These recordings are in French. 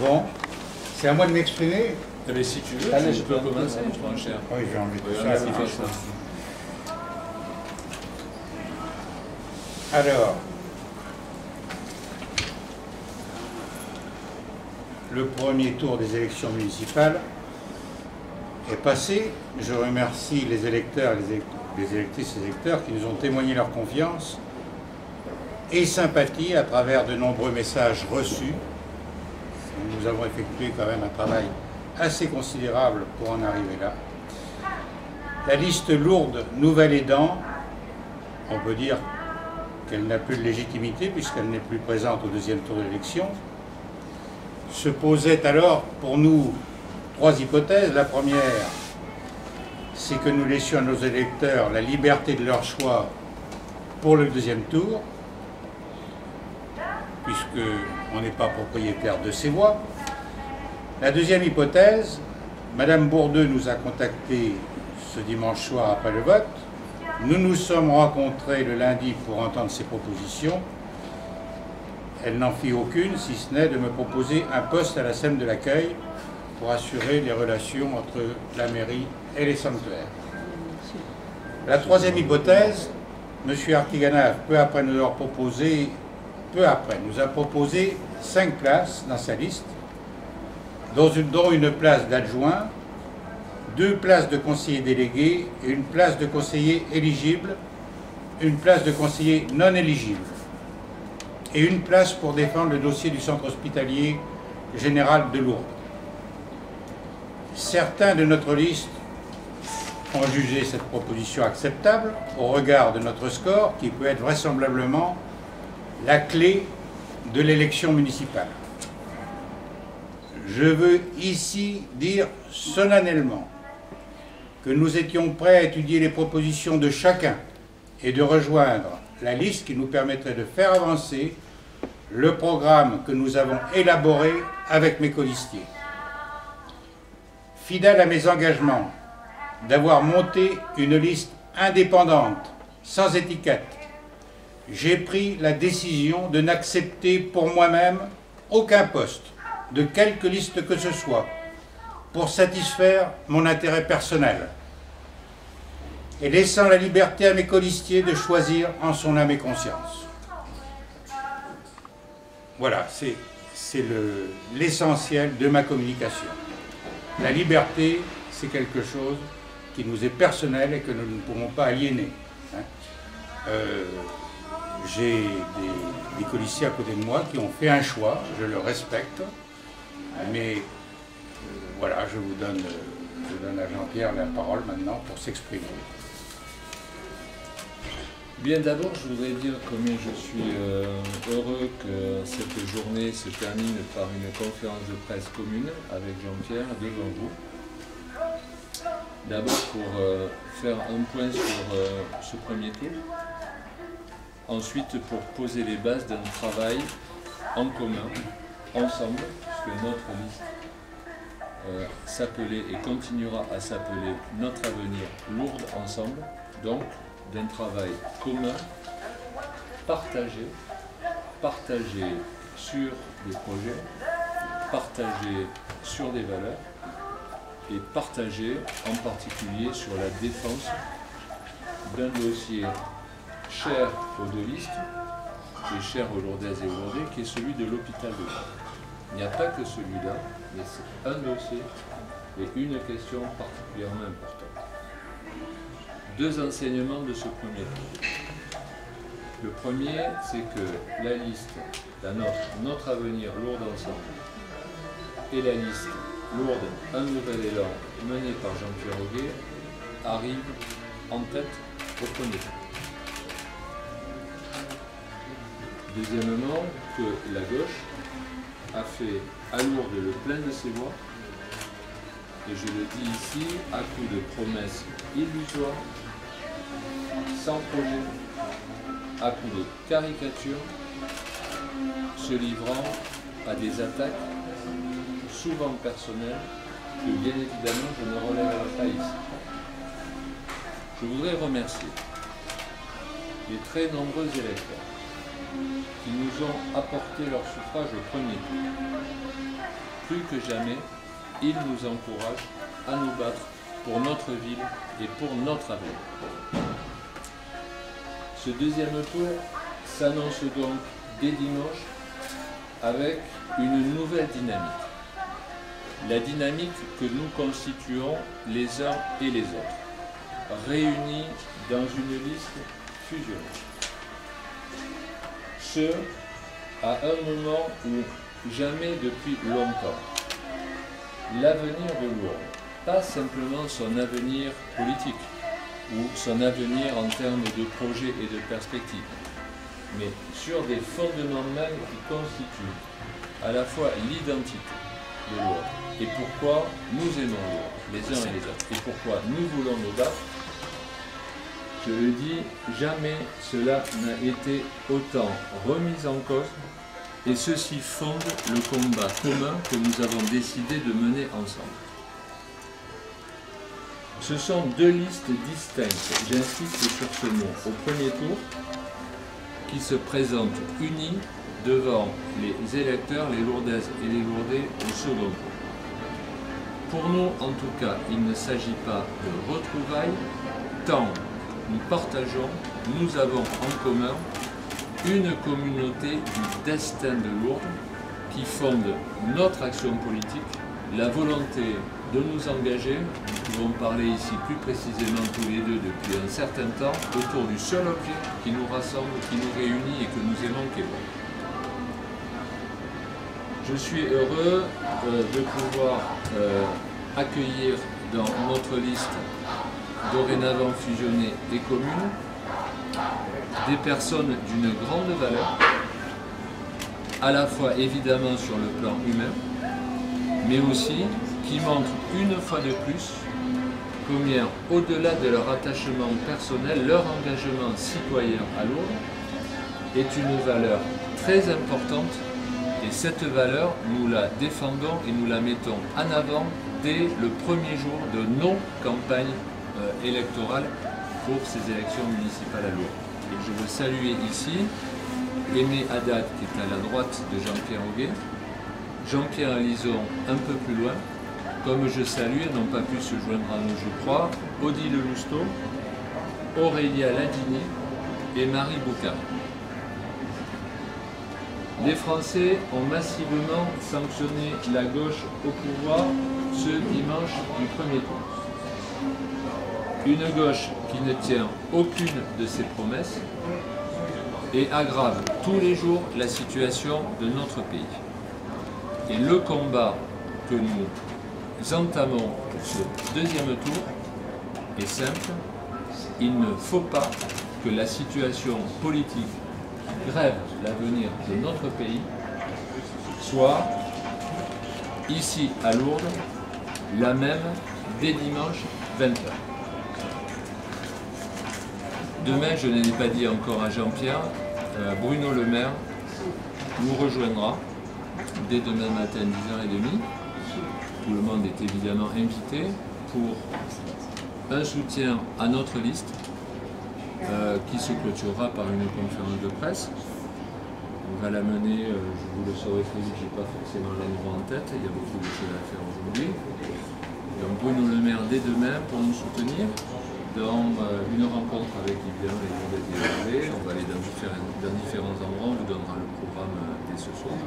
Bon, c'est à moi de m'exprimer. Mais si tu veux, Allez, je peux commencer, mon cher. Oui, j'ai envie de Regarde ça. qui fait ça. Alors, le premier tour des élections municipales est passé. Je remercie les électeurs, les électrices et les électeurs qui nous ont témoigné leur confiance et sympathie à travers de nombreux messages reçus. Nous avons effectué quand même un travail assez considérable pour en arriver là. La liste lourde Nouvel Aidant, on peut dire qu'elle n'a plus de légitimité puisqu'elle n'est plus présente au deuxième tour de l'élection. Se posait alors pour nous trois hypothèses. La première, c'est que nous laissions à nos électeurs la liberté de leur choix pour le deuxième tour, puisqu'on n'est pas propriétaire de ces voix. La deuxième hypothèse, Madame Bourdeux nous a contactés ce dimanche soir après le vote. Nous nous sommes rencontrés le lundi pour entendre ses propositions. Elle n'en fit aucune, si ce n'est de me proposer un poste à la SEM de l'accueil pour assurer les relations entre la mairie et les sanctuaires. La troisième hypothèse, M. Artiganov, peu après nous a proposé 5 places dans sa liste, dont une place d'adjoint, 2 places de conseiller délégué et une place de conseiller éligible, une place de conseiller non éligible et une place pour défendre le dossier du centre hospitalier général de Lourdes. Certains de notre liste ont jugé cette proposition acceptable au regard de notre score qui peut être vraisemblablement la clé de l'élection municipale. Je veux ici dire solennellement que nous étions prêts à étudier les propositions de chacun et de rejoindre la liste qui nous permettrait de faire avancer le programme que nous avons élaboré avec mes colistiers. Fidèle à mes engagements d'avoir monté une liste indépendante, sans étiquette, j'ai pris la décision de n'accepter pour moi-même aucun poste, de quelque liste que ce soit, pour satisfaire mon intérêt personnel, et laissant la liberté à mes colistiers de choisir en son âme et conscience. Voilà, c'est l'essentiel de ma communication. La liberté, c'est quelque chose qui nous est personnel et que nous ne pouvons pas aliéner. J'ai des colistiers à côté de moi qui ont fait un choix, je le respecte, mais voilà, je donne à Jean-Pierre la parole maintenant pour s'exprimer. Bien, d'abord, je voudrais dire combien je suis heureux que cette journée se termine par une conférence de presse commune avec Jean-Pierre devant vous. D'abord pour faire un point sur ce premier tour. Ensuite pour poser les bases d'un travail en commun, ensemble, puisque notre liste s'appelait et continuera à s'appeler Notre Avenir Lourdes Ensemble, donc d'un travail commun, partagé sur des projets, partagé sur des valeurs et partagé en particulier sur la défense d'un dossier cher aux deux listes et cher aux Lourdaises et aux Lourdais, qui est celui de l'hôpital de Lourdes. Il n'y a pas que celui-là, mais c'est un dossier et une question particulièrement importante. 2 enseignements de ce premier tour. Le premier, c'est que la liste, notre avenir Lourdes Ensemble, et la liste Lourdes, un nouvel élan menée par Jean-Pierre Auguet, arrivent en tête au premier tour. Deuxièmement, que la gauche a fait à Lourdes le plein de ses voix, et je le dis ici, à coup de promesses illusoires, sans projet, à coup de caricature, se livrant à des attaques souvent personnelles que bien évidemment je ne relèverai pas ici. Je voudrais remercier les très nombreux électeurs qui nous ont apporté leur suffrage au premier tour. Plus que jamais, ils nous encouragent à nous battre pour notre ville et pour notre avenir. Ce deuxième tour s'annonce donc dès dimanche avec une nouvelle dynamique. La dynamique que nous constituons les uns et les autres, réunis dans une liste fusionnée. Ce, à un moment où jamais depuis longtemps, l'avenir de Lourdes, pas simplement son avenir politique ou son avenir en termes de projets et de perspectives, mais sur des fondements mêmes qui constituent à la fois l'identité de Lourdes et pourquoi nous aimons Lourdes, les uns et les autres, et pourquoi nous voulons nous battre. Je le dis, jamais cela n'a été autant remis en cause, et ceci fonde le combat commun que nous avons décidé de mener ensemble. Ce sont deux listes distinctes, j'insiste sur ce mot, au premier tour, qui se présentent unies devant les électeurs, les Lourdaises et les Lourdais au second tour. Pour nous, en tout cas, il ne s'agit pas de retrouvailles, tant nous partageons, nous avons en commun une communauté du destin de Lourdes qui fonde notre action politique, la volonté de nous engager. Nous pouvons parler ici plus précisément tous les deux depuis un certain temps autour du seul objet qui nous rassemble, qui nous réunit et que nous aimons, qui est Lourdes. Je suis heureux de pouvoir accueillir dans notre liste dorénavant fusionnée et commune des personnes d'une grande valeur, à la fois évidemment sur le plan humain, mais aussi qui montrent une fois de plus combien, au-delà de leur attachement personnel, leur engagement citoyen à Lourdes est une valeur très importante. Et cette valeur, nous la défendons et nous la mettons en avant dès le premier jour de nos campagnes électorales pour ces élections municipales à Lourdes. Et je veux saluer ici Aimé Haddad qui est à la droite de Jean-Pierre Auguet, Jean-Pierre Alizon un peu plus loin, comme je salue, n'ont pas pu se joindre à nous, je crois, Odile Lousteau, Aurélia Ladigny et Marie Boucard. Les Français ont massivement sanctionné la gauche au pouvoir ce dimanche du premier tour. Une gauche qui ne tient aucune de ses promesses et aggrave tous les jours la situation de notre pays. Et le combat que nous entamons pour ce deuxième tour est simple. Il ne faut pas que la situation politique grève l'avenir de notre pays, soit ici à Lourdes, la même dès dimanche 20h. Demain, je ne l'ai pas dit encore à Jean-Pierre, Bruno Le Maire nous rejoindra dès demain matin 10h30. Tout le monde est évidemment invité pour un soutien à notre liste qui se clôturera par une conférence de presse. On va la mener, je vous le saurai très vite, je n'ai pas forcément l'endroit en tête, il y a beaucoup de choses à faire aujourd'hui. Donc Bruno Le Maire dès demain pour nous soutenir dans une rencontre avec évidemment les Lourdais et les Lourdais. On va aller dans différents endroits, on vous donnera le programme dès ce soir.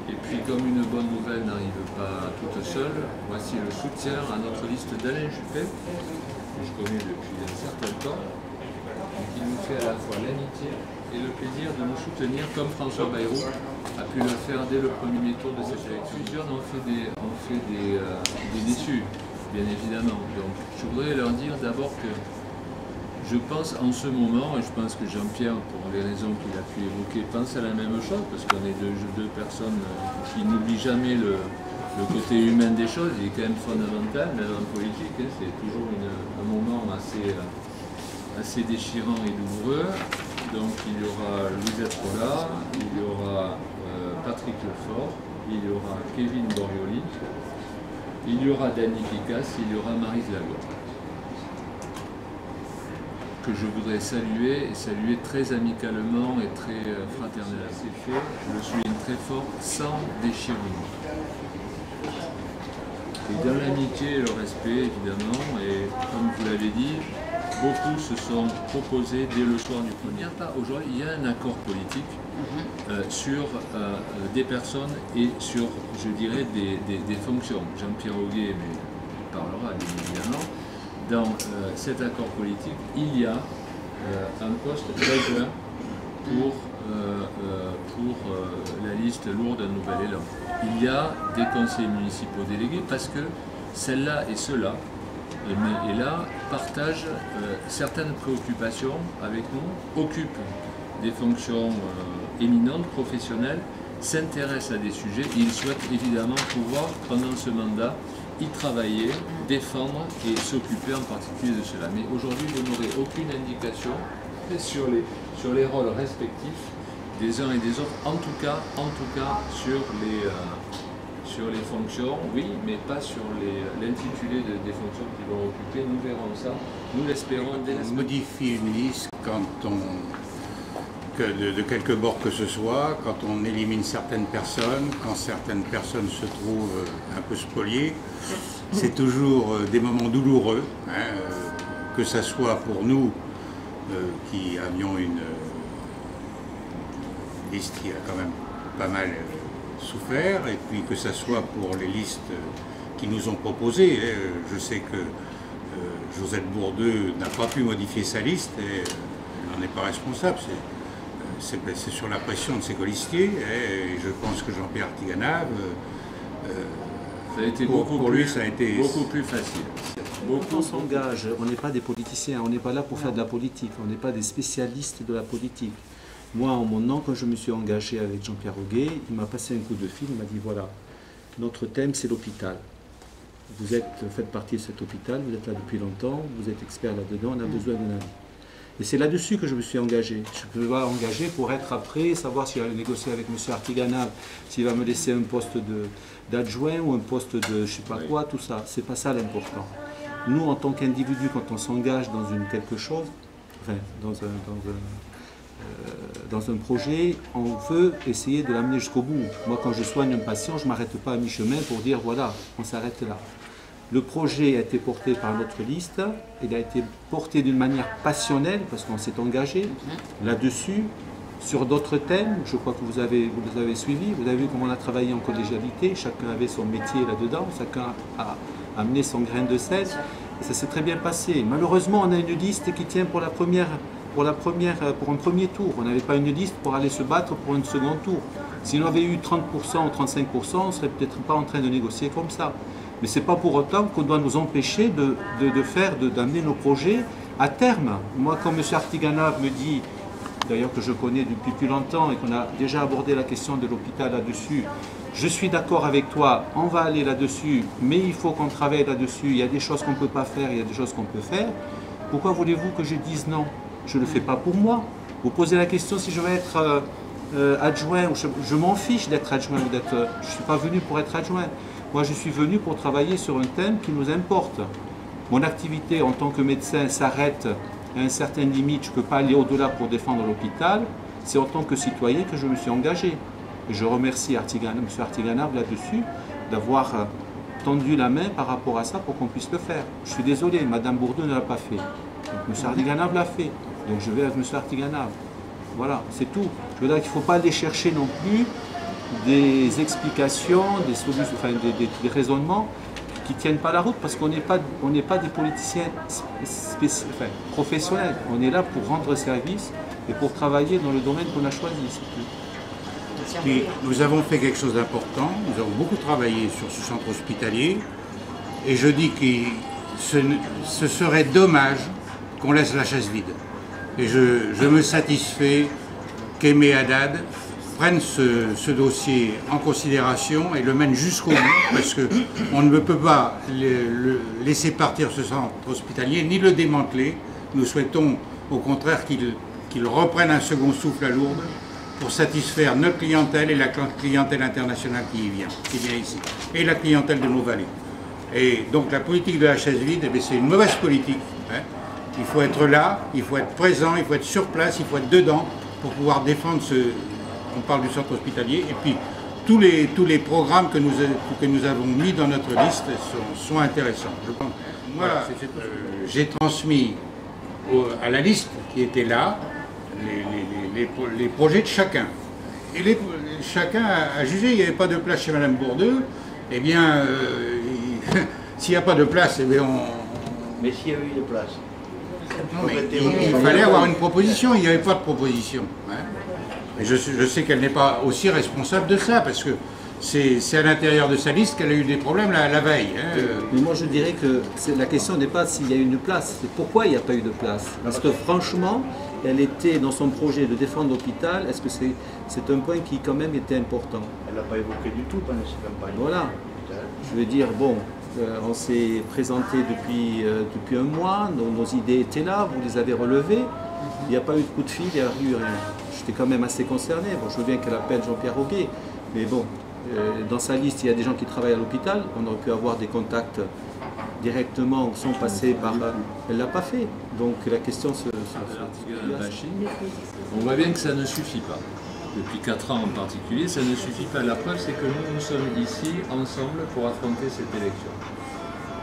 Et puis comme une bonne nouvelle n'arrive pas toute seule, voici le soutien à notre liste d'Alain Juppé, que je connais depuis un certain temps, qui nous fait à la fois l'amitié et le plaisir de nous soutenir, comme François Bayrou a pu le faire dès le premier tour de cette élection. Plusieurs ont fait des déçus, bien évidemment. Donc je voudrais leur dire d'abord que je pense en ce moment, et je pense que Jean-Pierre, pour les raisons qu'il a pu évoquer, pense à la même chose, parce qu'on est deux personnes qui n'oublient jamais le côté humain des choses. Il est quand même fondamental, même en politique, hein, c'est toujours un moment assez déchirant et douloureux. Donc il y aura Louisette Rollard, il y aura Patrick Lefort, il y aura Kevin Borioli, il y aura Danny Picasse, il y aura Maryse Lagotte. que je voudrais saluer, et saluer très amicalement et très fraternellement. C'est fait, je le souligne très fort, sans déchirement. Et dans l'amitié et le respect, évidemment, et comme vous l'avez dit, beaucoup se sont proposés dès le soir du premier. Aujourd'hui, il y a un accord politique sur des personnes et sur, je dirais, des fonctions. Jean-Pierre Auguet parlera bien évidemment. Dans cet accord politique, il y a un poste d'adjoint pour la liste lourde d'un nouvel élan. Il y a des conseillers municipaux délégués parce que celle-là et ceux-là, et là, partagent certaines préoccupations avec nous, occupent des fonctions éminentes, professionnelles, s'intéressent à des sujets et ils souhaitent évidemment pouvoir, pendant ce mandat, y travailler, défendre et s'occuper en particulier de cela. Mais aujourd'hui, vous n'aurez aucune indication sur les rôles respectifs des uns et des autres, en tout cas sur les fonctions, oui, mais pas sur l'intitulé des fonctions qu'ils vont occuper. Nous verrons ça, nous l'espérons dès la semaine. On modifie une liste de quelque bord que ce soit, quand on élimine certaines personnes, quand certaines personnes se trouvent un peu spoliées. C'est toujours des moments douloureux, hein, que ce soit pour nous qui avions une liste qui a quand même pas mal souffert, et puis que ce soit pour les listes qui nous ont proposées. Je sais que Josette Bourdeux n'a pas pu modifier sa liste, et elle n'en est pas responsable. C'est sur la pression de ses colistiers, et je pense que Jean-Pierre Artiganave, ça a été pour lui, ça a été beaucoup plus facile. Quand on s'engage, on n'est pas des politiciens, on n'est pas là pour faire de la politique, on n'est pas des spécialistes de la politique. Moi, en mon nom, quand je me suis engagé avec Jean-Pierre Auguet, il m'a passé un coup de fil, il m'a dit voilà, notre thème c'est l'hôpital. Vous faites partie de cet hôpital, vous êtes là depuis longtemps, vous êtes expert là-dedans, on a besoin d'un avis. Et c'est là-dessus que je me suis engagé. Je me suis engagé pour être après, savoir si j'allais négocier avec M. Artiganave, s'il va me laisser un poste d'adjoint ou un poste de je ne sais pas quoi, tout ça. C'est pas ça l'important. Nous, en tant qu'individu, quand on s'engage dans quelque chose, enfin, dans un projet, on veut essayer de l'amener jusqu'au bout. Moi, quand je soigne un patient, je ne m'arrête pas à mi-chemin pour dire voilà, on s'arrête là. Le projet a été porté par notre liste, il a été porté d'une manière passionnelle parce qu'on s'est engagé là-dessus, sur d'autres thèmes. Je crois que vous avez suivi, vous avez vu comment on a travaillé en collégialité, chacun avait son métier là-dedans, chacun a amené son grain de sel, et ça s'est très bien passé. Malheureusement, on a une liste qui tient pour un premier tour. On n'avait pas une liste pour aller se battre pour un second tour. Si on avait eu 30% ou 35%, on ne serait peut-être pas en train de négocier comme ça. Mais ce n'est pas pour autant qu'on doit nous empêcher d'amener nos projets à terme. Moi, quand M. Artiganave me dit, d'ailleurs que je connais depuis plus longtemps et qu'on a déjà abordé la question de l'hôpital là-dessus, je suis d'accord avec toi, on va aller là-dessus, mais il faut qu'on travaille là-dessus. Il y a des choses qu'on ne peut pas faire, il y a des choses qu'on peut faire. Pourquoi voulez-vous que je dise non? Je ne le fais pas pour moi. Vous posez la question si je vais être adjoint, ou je m'en fiche d'être adjoint ou d'être. Je ne suis pas venu pour être adjoint. Moi, je suis venu pour travailler sur un thème qui nous importe. Mon activité en tant que médecin s'arrête à une certaine limite. Je ne peux pas aller au-delà pour défendre l'hôpital. C'est en tant que citoyen que je me suis engagé. Et je remercie M. Artiganave là-dessus d'avoir tendu la main par rapport à ça pour qu'on puisse le faire. Je suis désolé, Mme Bourdeux ne l'a pas fait. Donc, M. Artiganave l'a fait. Donc je vais avec M. Artiganave. Voilà, c'est tout. Je veux dire qu'il ne faut pas aller chercher non plus des explications, des solutions, enfin des raisonnements qui ne tiennent pas la route parce qu'on n'est pas des politiciens professionnels. On est là pour rendre service et pour travailler dans le domaine qu'on a choisi. Puis, nous avons fait quelque chose d'important, nous avons beaucoup travaillé sur ce centre hospitalier et je dis que ce serait dommage qu'on laisse la chaise vide. Et je me satisfais qu'Aimé Haddad prenne ce dossier en considération et le mène jusqu'au bout, parce qu'on ne peut pas le laisser partir ce centre hospitalier, ni le démanteler. Nous souhaitons au contraire qu'il reprenne un second souffle à Lourdes pour satisfaire notre clientèle et la clientèle internationale qui vient ici, et la clientèle de nos vallées. Et donc la politique de la chaise vide, c'est une mauvaise politique, hein, Il faut être là, il faut être présent, il faut être sur place, il faut être dedans pour pouvoir défendre ce... On parle du centre hospitalier, et puis tous les programmes que nous avons mis dans notre liste sont intéressants. Voilà, j'ai transmis à la liste qui était là les projets de chacun. Et chacun a jugé, il n'y avait pas de place chez Madame Bourdeux, eh bien, s'il n'y a pas de place, eh bien Mais s'il y avait eu des places. Non, mais il fallait avoir une proposition, il n'y avait pas de proposition. Hein. Et je sais qu'elle n'est pas aussi responsable de ça, parce que c'est à l'intérieur de sa liste qu'elle a eu des problèmes la veille. Hein. Mais moi je dirais que la question n'est pas s'il y a une place, c'est pourquoi il n'y a pas eu de place. Parce que franchement, elle était dans son projet de défendre l'hôpital, est-ce que c'est un point qui quand même était important? Elle n'a pas évoqué du tout pendant cette campagne. Voilà. Je veux dire, bon, on s'est présenté depuis un mois, nos idées étaient là, vous les avez relevées, il n'y a pas eu de coup de fil, il n'y a eu rien. J'étais quand même assez concerné. Bon, je veux bien qu'elle appelle Jean-Pierre Roguet, mais bon, dans sa liste, il y a des gens qui travaillent à l'hôpital, on aurait pu avoir des contacts directement sans passer par... Elle ne l'a pas fait, donc la question se... On voit bien que ça ne suffit pas. Depuis 4 ans en particulier, ça ne suffit pas. La preuve, c'est que nous sommes ici, ensemble, pour affronter cette élection.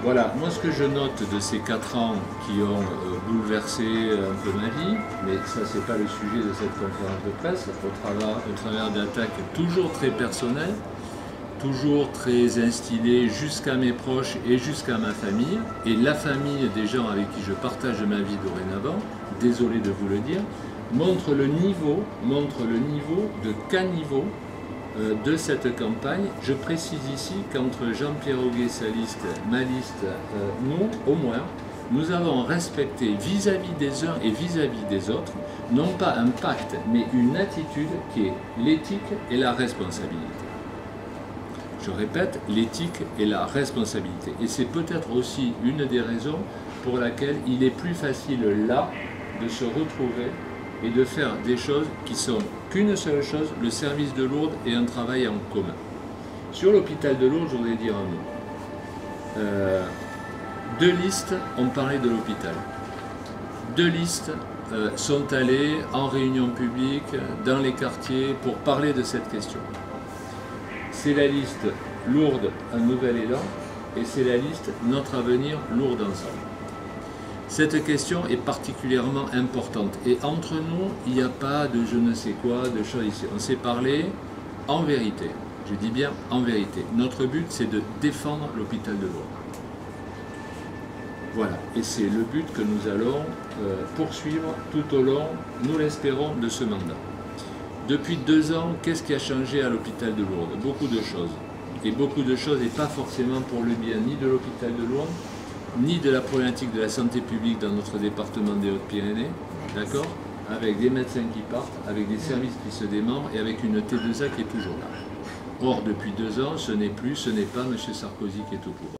Voilà, moi ce que je note de ces 4 ans qui ont bouleversé un peu ma vie, mais ça c'est pas le sujet de cette conférence de presse, au travers d'attaques toujours très personnelles, toujours très instillées jusqu'à mes proches et jusqu'à ma famille, et la famille des gens avec qui je partage ma vie dorénavant, désolé de vous le dire, montre le niveau de caniveau de cette campagne. Je précise ici qu'entre Jean-Pierre Roguet, sa liste, ma liste, nous, au moins, nous avons respecté vis-à-vis des uns et vis-à-vis des autres, non pas un pacte, mais une attitude qui est l'éthique et la responsabilité. Je répète, l'éthique et la responsabilité. Et c'est peut-être aussi une des raisons pour laquelle il est plus facile là de se retrouver et de faire des choses qui sont qu'une seule chose, le service de Lourdes et un travail en commun. Sur l'hôpital de Lourdes, je voudrais dire un mot. 2 listes ont parlé de l'hôpital. 2 listes sont allées en réunion publique, dans les quartiers, pour parler de cette question. C'est la liste Lourdes, un nouvel élan, et c'est la liste Notre avenir, Lourdes ensemble. Cette question est particulièrement importante et entre nous, il n'y a pas de je ne sais quoi, de choses ici. On s'est parlé en vérité, je dis bien en vérité. Notre but, c'est de défendre l'hôpital de Lourdes. Voilà, et c'est le but que nous allons poursuivre tout au long, nous l'espérons, de ce mandat. Depuis 2 ans, qu'est-ce qui a changé à l'hôpital de Lourdes? Beaucoup de choses. Et beaucoup de choses, et pas forcément pour le bien ni de l'hôpital de Lourdes, ni de la problématique de la santé publique dans notre département des Hautes-Pyrénées, d'accord, avec des médecins qui partent, avec des services qui se démembrent et avec une T2A qui est toujours là. Or, depuis 2 ans, ce n'est pas M. Sarkozy qui est au pouvoir.